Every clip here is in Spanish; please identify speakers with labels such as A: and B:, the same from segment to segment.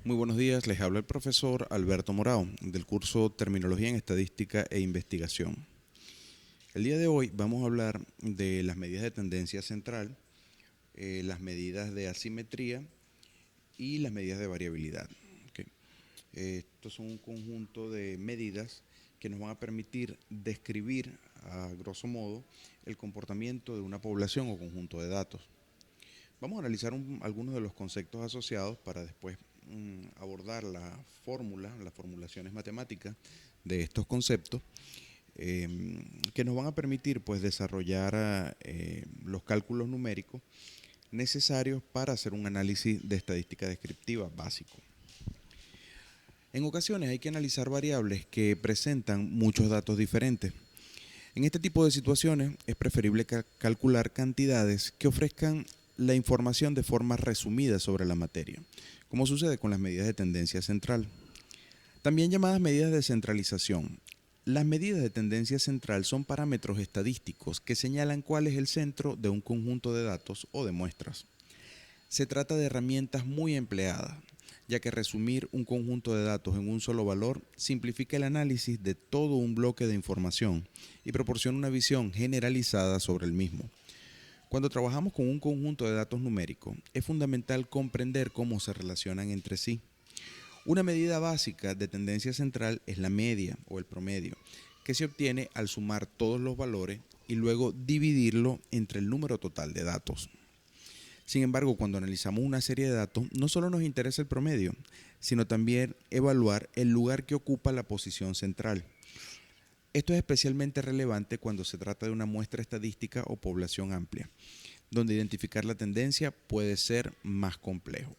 A: Muy buenos días, les habla el profesor Alberto Morao del curso Terminología en Estadística e Investigación. El día de hoy vamos a hablar de las medidas de tendencia central, las medidas de asimetría y las medidas de variabilidad. Okay. Estos son un conjunto de medidas que nos van a permitir describir a grosso modo el comportamiento de una población o conjunto de datos. Vamos a analizar algunos de los conceptos asociados para después abordar las formulaciones matemáticas de estos conceptos que nos van a permitir pues desarrollar los cálculos numéricos necesarios para hacer un análisis de estadística descriptiva básico. En ocasiones hay que analizar variables que presentan muchos datos diferentes. En este tipo de situaciones es preferible calcular cantidades que ofrezcan la información de forma resumida sobre la materia, como sucede con las medidas de tendencia central. También llamadas medidas de centralización. Las medidas de tendencia central son parámetros estadísticos que señalan cuál es el centro de un conjunto de datos o de muestras. Se trata de herramientas muy empleadas, ya que resumir un conjunto de datos en un solo valor simplifica el análisis de todo un bloque de información y proporciona una visión generalizada sobre el mismo. Cuando trabajamos con un conjunto de datos numéricos, es fundamental comprender cómo se relacionan entre sí. Una medida básica de tendencia central es la media o el promedio, que se obtiene al sumar todos los valores y luego dividirlo entre el número total de datos. Sin embargo, cuando analizamos una serie de datos, no solo nos interesa el promedio, sino también evaluar el lugar que ocupa la posición central. Esto es especialmente relevante cuando se trata de una muestra estadística o población amplia, donde identificar la tendencia puede ser más complejo.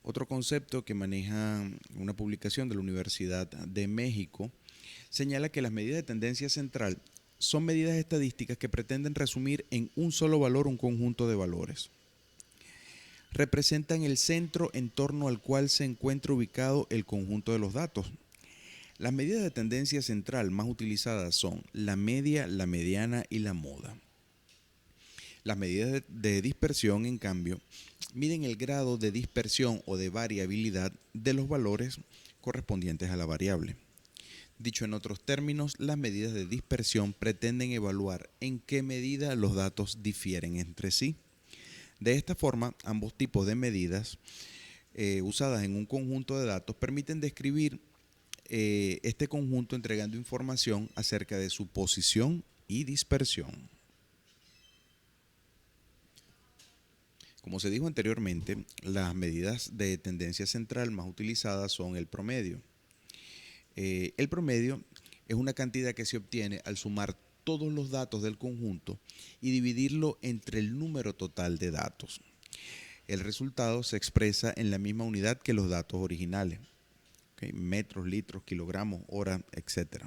A: Otro concepto que maneja una publicación de la Universidad de México señala que las medidas de tendencia central son medidas estadísticas que pretenden resumir en un solo valor un conjunto de valores. Representan el centro en torno al cual se encuentra ubicado el conjunto de los datos. Las medidas de tendencia central más utilizadas son la media, la mediana y la moda. Las medidas de dispersión, en cambio, miden el grado de dispersión o de variabilidad de los valores correspondientes a la variable. Dicho en otros términos, las medidas de dispersión pretenden evaluar en qué medida los datos difieren entre sí. De esta forma, ambos tipos de medidas usadas en un conjunto de datos permiten describir este conjunto entregando información acerca de su posición y dispersión. Como se dijo anteriormente, las medidas de tendencia central más utilizadas son el promedio. El promedio es una cantidad que se obtiene al sumar todos los datos del conjunto y dividirlo entre el número total de datos. El resultado se expresa en la misma unidad que los datos originales, ¿okay? Metros, litros, kilogramos, hora, etc.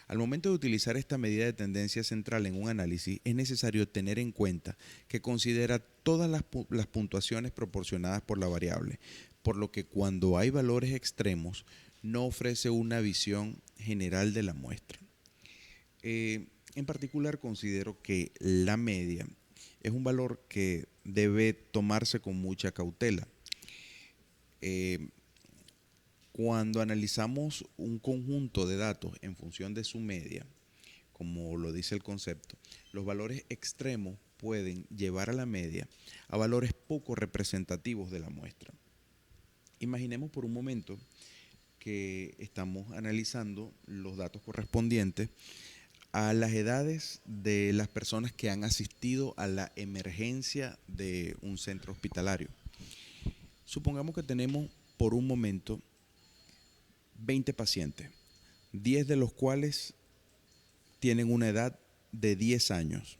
A: Al momento de utilizar esta medida de tendencia central en un análisis, es necesario tener en cuenta que considera todas las puntuaciones proporcionadas por la variable, por lo que cuando hay valores extremos, no ofrece una visión general de la muestra. En particular, considero que la media es un valor que debe tomarse con mucha cautela. Cuando analizamos un conjunto de datos en función de su media, como lo dice el concepto, los valores extremos pueden llevar a la media a valores poco representativos de la muestra. Imaginemos por un momento que estamos analizando los datos correspondientes a las edades de las personas que han asistido a la emergencia de un centro hospitalario. Supongamos que tenemos por un momento 20 pacientes, 10 de los cuales tienen una edad de 10 años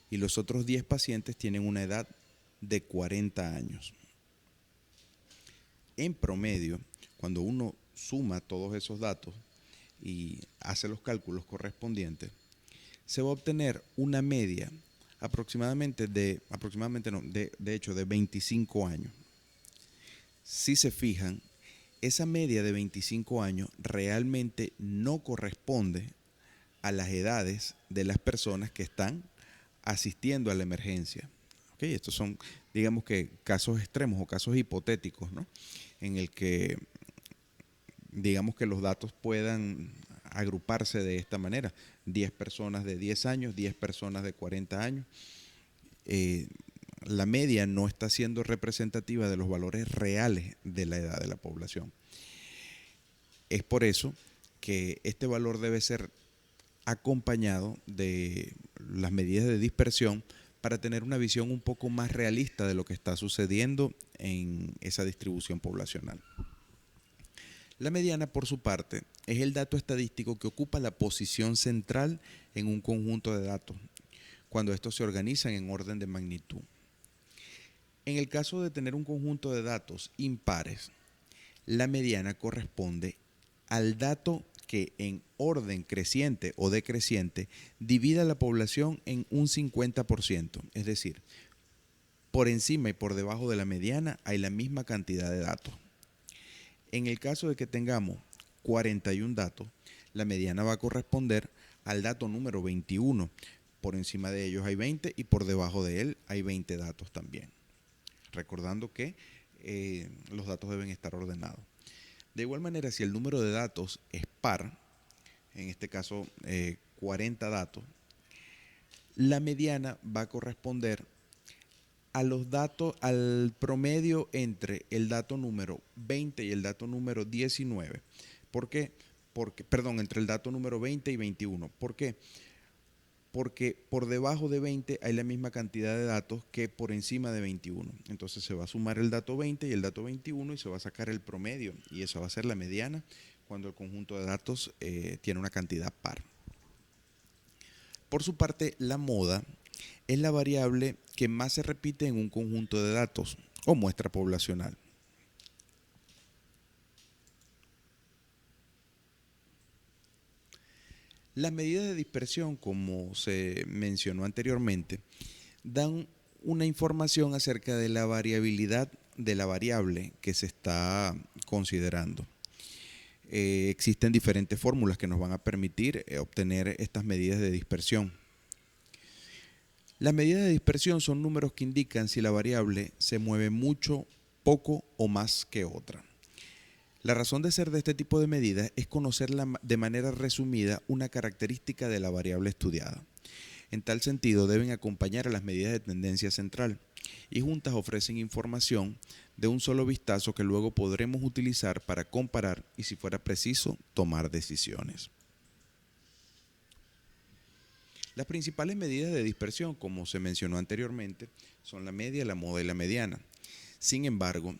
A: y los otros 10 pacientes tienen una edad de 40 años. En promedio, cuando uno suma todos esos datos y hace los cálculos correspondientes, se va a obtener una media de 25 años. Si se fijan, esa media de 25 años realmente no corresponde a las edades de las personas que están asistiendo a la emergencia. ¿Ok? Estos son, digamos que, casos extremos o casos hipotéticos, ¿no? En el que, digamos que los datos puedan agruparse de esta manera. 10 personas de 10 años, 10 personas de 40 años. Eh, la media no está siendo representativa de los valores reales de la edad de la población. Es por eso que este valor debe ser acompañado de las medidas de dispersión para tener una visión un poco más realista de lo que está sucediendo en esa distribución poblacional. La mediana, por su parte, es el dato estadístico que ocupa la posición central en un conjunto de datos, cuando estos se organizan en orden de magnitud. En el caso de tener un conjunto de datos impares, la mediana corresponde al dato que en orden creciente o decreciente divida la población en un 50%, es decir, por encima y por debajo de la mediana hay la misma cantidad de datos. En el caso de que tengamos 41 datos, la mediana va a corresponder al dato número 21. Por encima de ellos hay 20 y por debajo de él hay 20 datos también. Recordando que los datos deben estar ordenados. De igual manera, si el número de datos es par, en este caso 40 datos, la mediana va a corresponder a los datos, al promedio entre el dato número 20 y el dato número 19. ¿Por qué? Perdón, entre el dato número 20 y 21. ¿Por qué? Porque por debajo de 20 hay la misma cantidad de datos que por encima de 21. Entonces se va a sumar el dato 20 y el dato 21 y se va a sacar el promedio. Y eso va a ser la mediana cuando el conjunto de datos tiene una cantidad par. Por su parte, la moda es la variable que más se repite en un conjunto de datos o muestra poblacional. Las medidas de dispersión, como se mencionó anteriormente, dan una información acerca de la variabilidad de la variable que se está considerando. Existen diferentes fórmulas que nos van a permitir obtener estas medidas de dispersión. Las medidas de dispersión son números que indican si la variable se mueve mucho, poco o más que otra. La razón de ser de este tipo de medidas es conocer de manera resumida una característica de la variable estudiada. En tal sentido, deben acompañar a las medidas de tendencia central y juntas ofrecen información de un solo vistazo que luego podremos utilizar para comparar y, si fuera preciso, tomar decisiones. Las principales medidas de dispersión, como se mencionó anteriormente, son la media, la moda y la mediana. Sin embargo,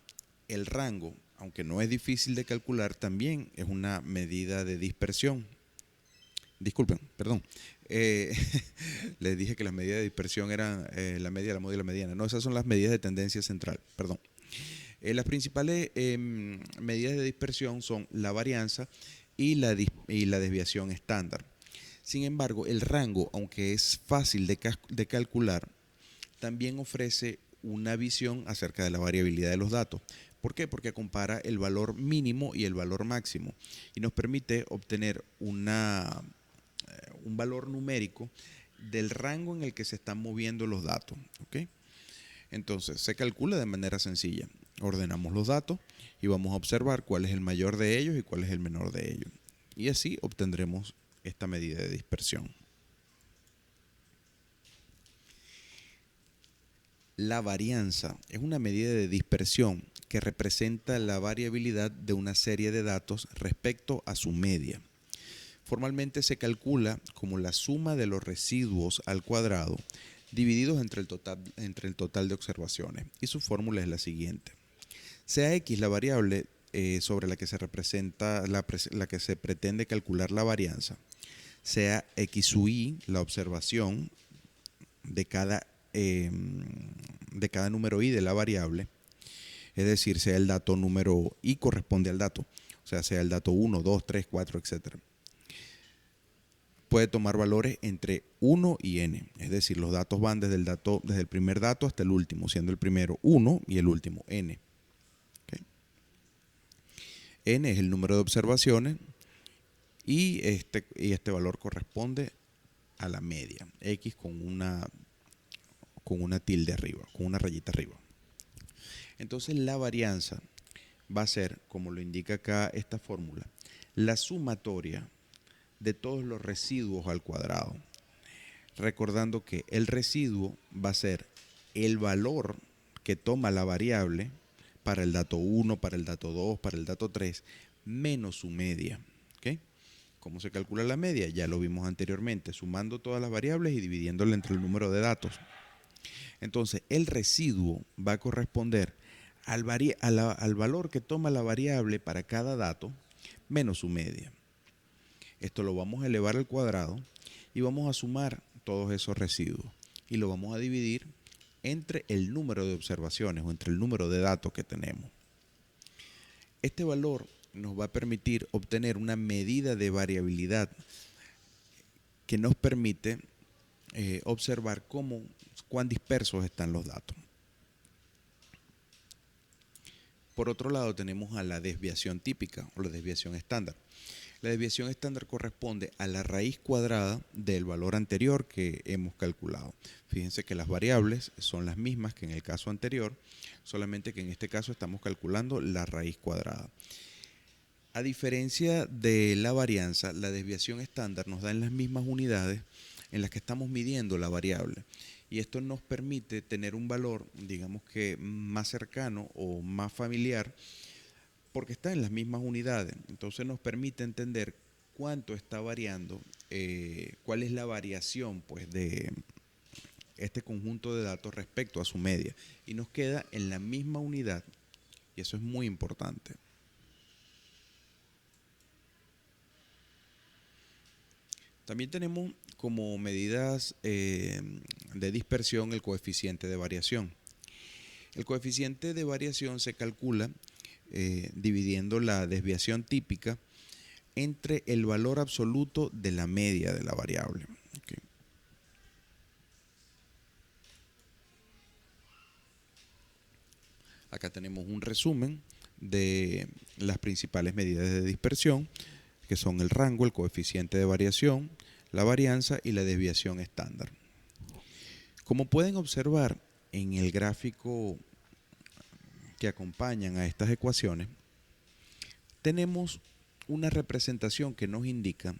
A: el rango, aunque no es difícil de calcular, también es una medida de dispersión. Disculpen, perdón. Les dije que las medidas de dispersión eran la media, la moda y la mediana. No, esas son las medidas de tendencia central, perdón. Las principales medidas de dispersión son la varianza y la desviación estándar. Sin embargo, el rango, aunque es fácil de calcular, también ofrece una visión acerca de la variabilidad de los datos. ¿Por qué? Porque compara el valor mínimo y el valor máximo y nos permite obtener un valor numérico del rango en el que se están moviendo los datos. ¿Okay? Entonces, se calcula de manera sencilla. Ordenamos los datos y vamos a observar cuál es el mayor de ellos y cuál es el menor de ellos. Y así obtendremos esta medida de dispersión. La varianza es una medida de dispersión que representa la variabilidad de una serie de datos respecto a su media. Formalmente se calcula como la suma de los residuos al cuadrado divididos entre el total de observaciones. Y su fórmula es la siguiente. Sea X la variable sobre la que se representa, la que se pretende calcular la varianza, sea X u Y la observación de cada número I de la variable, es decir, sea el dato número I corresponde al dato, o sea el dato 1, 2, 3, 4, etc. Puede tomar valores entre 1 y n, es decir, los datos van desde el primer dato hasta el último, siendo el primero 1 y el último n. ¿Okay? N es el número de observaciones y este valor corresponde a la media, X con con una tilde arriba, con una rayita arriba. Entonces la varianza va a ser, como lo indica acá esta fórmula, la sumatoria de todos los residuos al cuadrado. Recordando que el residuo va a ser el valor que toma la variable para el dato 1, para el dato 2, para el dato 3, menos su media. ¿Okay? ¿Cómo se calcula la media? Ya lo vimos anteriormente, sumando todas las variables y dividiéndola entre el número de datos. Entonces, el residuo va a corresponder al valor que toma la variable para cada dato menos su media. Esto lo vamos a elevar al cuadrado y vamos a sumar todos esos residuos y lo vamos a dividir entre el número de observaciones o entre el número de datos que tenemos. Este valor nos va a permitir obtener una medida de variabilidad que nos permite observar cuán dispersos están los datos. Por otro lado, tenemos a la desviación típica o la desviación estándar. La desviación estándar corresponde a la raíz cuadrada del valor anterior que hemos calculado. Fíjense que las variables son las mismas que en el caso anterior, solamente que en este caso estamos calculando la raíz cuadrada. A diferencia de la varianza, la desviación estándar nos da en las mismas unidades en las que estamos midiendo la variable. Y esto nos permite tener un valor, digamos que más cercano o más familiar, porque está en las mismas unidades. Entonces nos permite entender cuánto está variando, cuál es la variación pues, de este conjunto de datos respecto a su media. Y nos queda en la misma unidad, y eso es muy importante. También tenemos como medidas de dispersión el coeficiente de variación. El coeficiente de variación se calcula dividiendo la desviación típica entre el valor absoluto de la media de la variable. Okay. Acá tenemos un resumen de las principales medidas de dispersión, que son el rango, el coeficiente de variación, la varianza y la desviación estándar. Como pueden observar en el gráfico que acompañan a estas ecuaciones, tenemos una representación que nos indica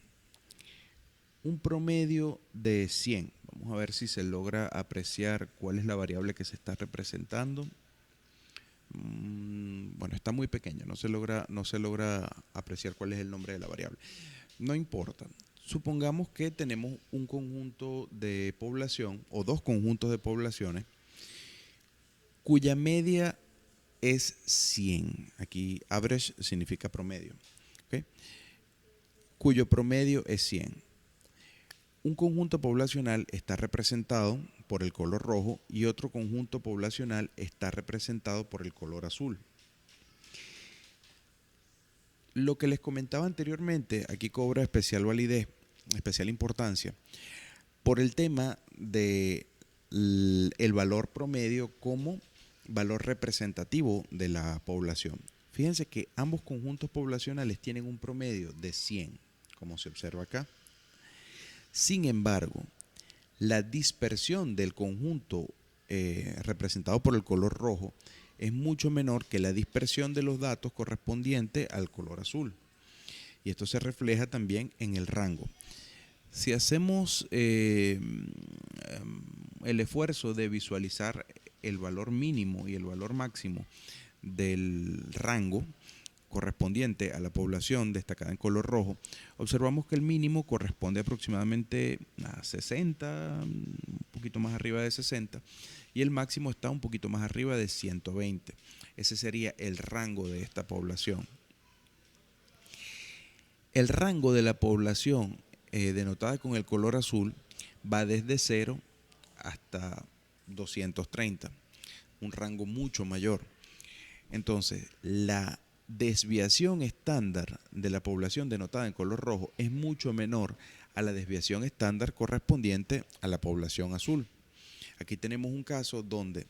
A: un promedio de 100. Vamos a ver si se logra apreciar cuál es la variable que se está representando. Bueno, está muy pequeña, no se logra apreciar cuál es el nombre de la variable. No importa. Supongamos que tenemos un conjunto de población o dos conjuntos de poblaciones cuya media es 100. Aquí average significa promedio. ¿Okay? Cuyo promedio es 100. Un conjunto poblacional está representado por el color rojo y otro conjunto poblacional está representado por el color azul. Lo que les comentaba anteriormente aquí cobra especial validez, especial importancia, por el tema de el valor promedio como valor representativo de la población. Fíjense que ambos conjuntos poblacionales tienen un promedio de 100, como se observa acá. Sin embargo, la dispersión del conjunto representado por el color rojo es mucho menor que la dispersión de los datos correspondiente al color azul. Y esto se refleja también en el rango. Si hacemos el esfuerzo de visualizar el valor mínimo y el valor máximo del rango correspondiente a la población destacada en color rojo, observamos que el mínimo corresponde aproximadamente a 60, un poquito más arriba de 60, y el máximo está un poquito más arriba de 120. Ese sería el rango de esta población. El rango de la población denotada con el color azul va desde 0 hasta 230, un rango mucho mayor. Entonces, la desviación estándar de la población denotada en color rojo es mucho menor a la desviación estándar correspondiente a la población azul. Aquí tenemos un caso donde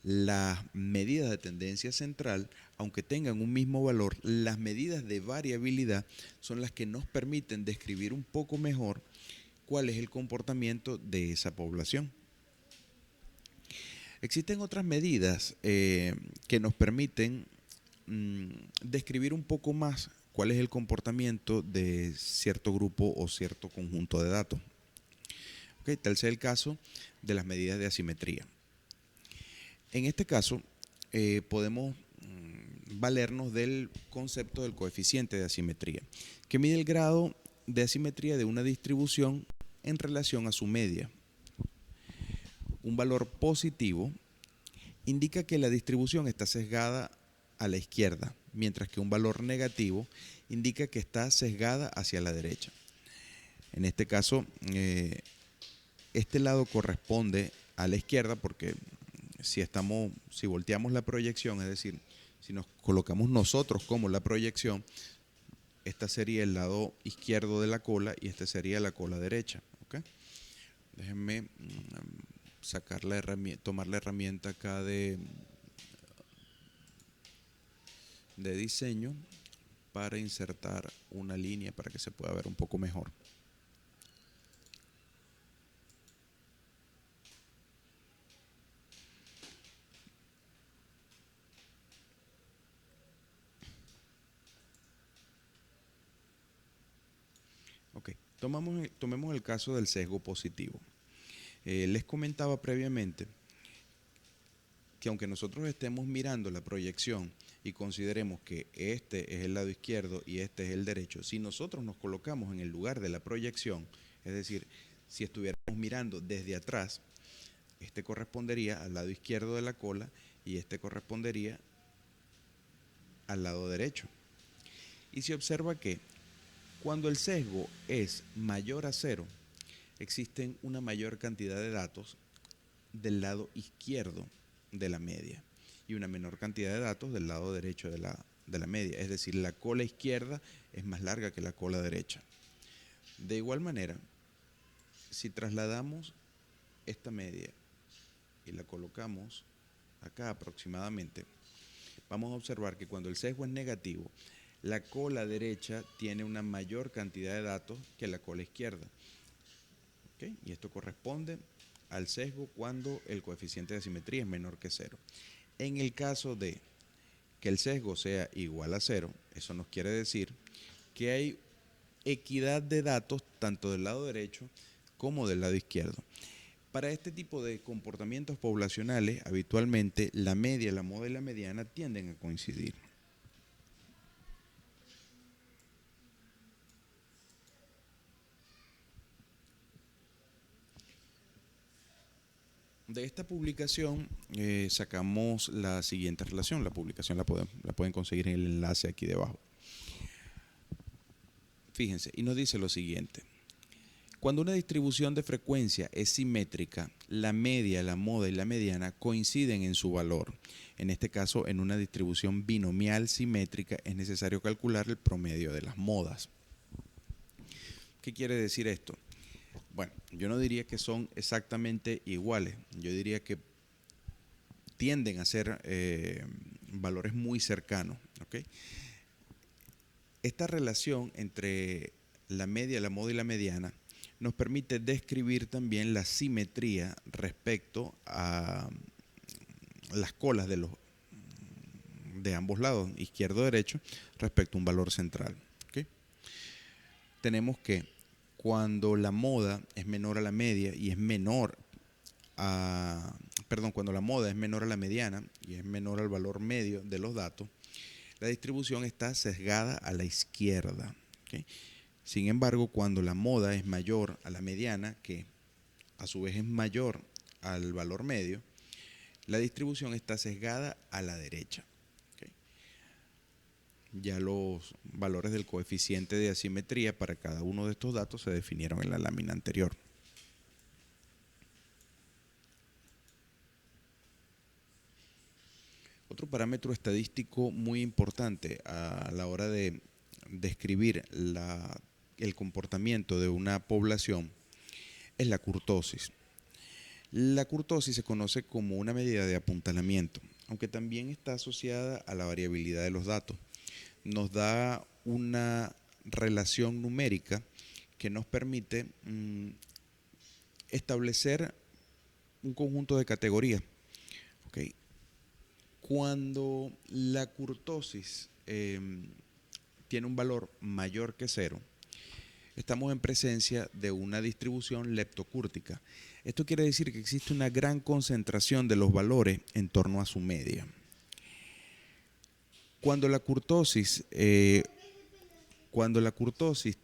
A: las medidas de tendencia central, aunque tengan un mismo valor, las medidas de variabilidad son las que nos permiten describir un poco mejor cuál es el comportamiento de esa población. Existen otras medidas que nos permiten describir un poco más cuál es el comportamiento de cierto grupo o cierto conjunto de datos. Okay, tal sea el caso de las medidas de asimetría. En este caso, podemos valernos del concepto del coeficiente de asimetría, que mide el grado de asimetría de una distribución en relación a su media. Un valor positivo indica que la distribución está sesgada a la izquierda, mientras que un valor negativo indica que está sesgada hacia la derecha. En este caso, este lado corresponde a la izquierda porque si volteamos la proyección, es decir, si nos colocamos nosotros como la proyección, esta sería el lado izquierdo de la cola y esta sería la cola derecha. ¿Okay? Déjenme tomar la herramienta acá de diseño para insertar una línea para que se pueda ver un poco mejor. Ok, tomemos el caso del sesgo positivo. Les comentaba previamente que aunque nosotros estemos mirando la proyección y consideremos que este es el lado izquierdo y este es el derecho, si nosotros nos colocamos en el lugar de la proyección, es decir, si estuviéramos mirando desde atrás, este correspondería al lado izquierdo de la cola y este correspondería al lado derecho. Y se observa que cuando el sesgo es mayor a 0, existen una mayor cantidad de datos del lado izquierdo de la media y una menor cantidad de datos del lado derecho de la media. Es decir, la cola izquierda es más larga que la cola derecha. De igual manera, si trasladamos esta media y la colocamos acá aproximadamente, vamos a observar que cuando el sesgo es negativo, la cola derecha tiene una mayor cantidad de datos que la cola izquierda. ¿Okay? Y esto corresponde al sesgo cuando el coeficiente de asimetría es menor que 0. En el caso de que el sesgo sea igual a 0, eso nos quiere decir que hay equidad de datos tanto del lado derecho como del lado izquierdo. Para este tipo de comportamientos poblacionales, habitualmente la media, la moda y la mediana tienden a coincidir. De esta publicación sacamos la siguiente relación. La publicación la pueden conseguir en el enlace aquí debajo. Fíjense, y nos dice lo siguiente. Cuando una distribución de frecuencia es simétrica, la media, la moda y la mediana coinciden en su valor. En este caso, en una distribución binomial simétrica es necesario calcular el promedio de las modas. ¿Qué quiere decir esto? Bueno, yo no diría que son exactamente iguales. Yo diría que tienden a ser valores muy cercanos. ¿Okay? Esta relación entre la media, la moda y la mediana nos permite describir también la simetría respecto a las colas de ambos lados, izquierdo y derecho, respecto a un valor central. ¿Okay? Tenemos que cuando la moda es menor a la media y es menor cuando la moda es menor a la mediana y es menor al valor medio de los datos, la distribución está sesgada a la izquierda. ¿Okay? Sin embargo, cuando la moda es mayor a la mediana, que a su vez es mayor al valor medio, la distribución está sesgada a la derecha. ¿Okay? Ya los valores del coeficiente de asimetría para cada uno de estos datos se definieron en la lámina anterior. Otro parámetro estadístico muy importante a la hora de describir el comportamiento de una población es la kurtosis. La kurtosis se conoce como una medida de apuntalamiento, aunque también está asociada a la variabilidad de los datos. Nos da una relación numérica que nos permite establecer un conjunto de categorías. Cuando la kurtosis tiene un valor mayor que cero, estamos en presencia de una distribución leptocúrtica. Esto quiere decir que existe una gran concentración de los valores en torno a su media. Cuando la kurtosis,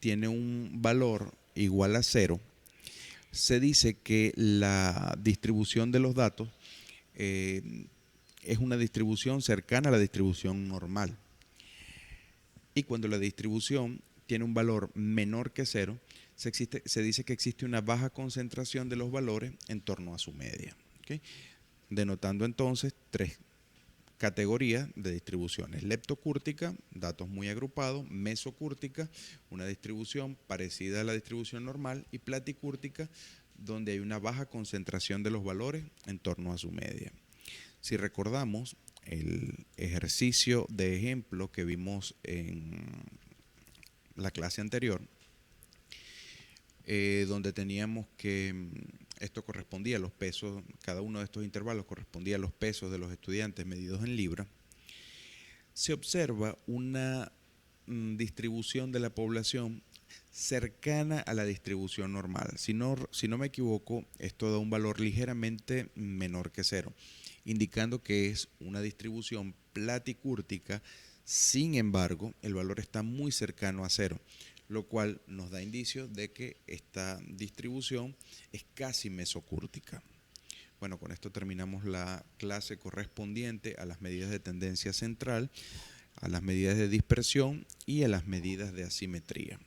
A: tiene un valor igual a cero, se dice que la distribución de los datos es una distribución cercana a la distribución normal. Y cuando la distribución tiene un valor menor que cero, se dice que existe una baja concentración de los valores en torno a su media. ¿Okay? Denotando entonces tres categorías de distribuciones: leptocúrtica, datos muy agrupados; mesocúrtica, una distribución parecida a la distribución normal; y platicúrtica, donde hay una baja concentración de los valores en torno a su media. Si recordamos el ejercicio de ejemplo que vimos en la clase anterior, donde teníamos que esto correspondía a los pesos, cada uno de estos intervalos correspondía a los pesos de los estudiantes medidos en libras, se observa una distribución de la población cercana a la distribución normal. Si no me equivoco, esto da un valor ligeramente menor que cero, indicando que es una distribución platicúrtica. Sin embargo, el valor está muy cercano a cero, lo cual nos da indicios de que esta distribución es casi mesocúrtica. Bueno, con esto terminamos la clase correspondiente a las medidas de tendencia central, a las medidas de dispersión y a las medidas de asimetría.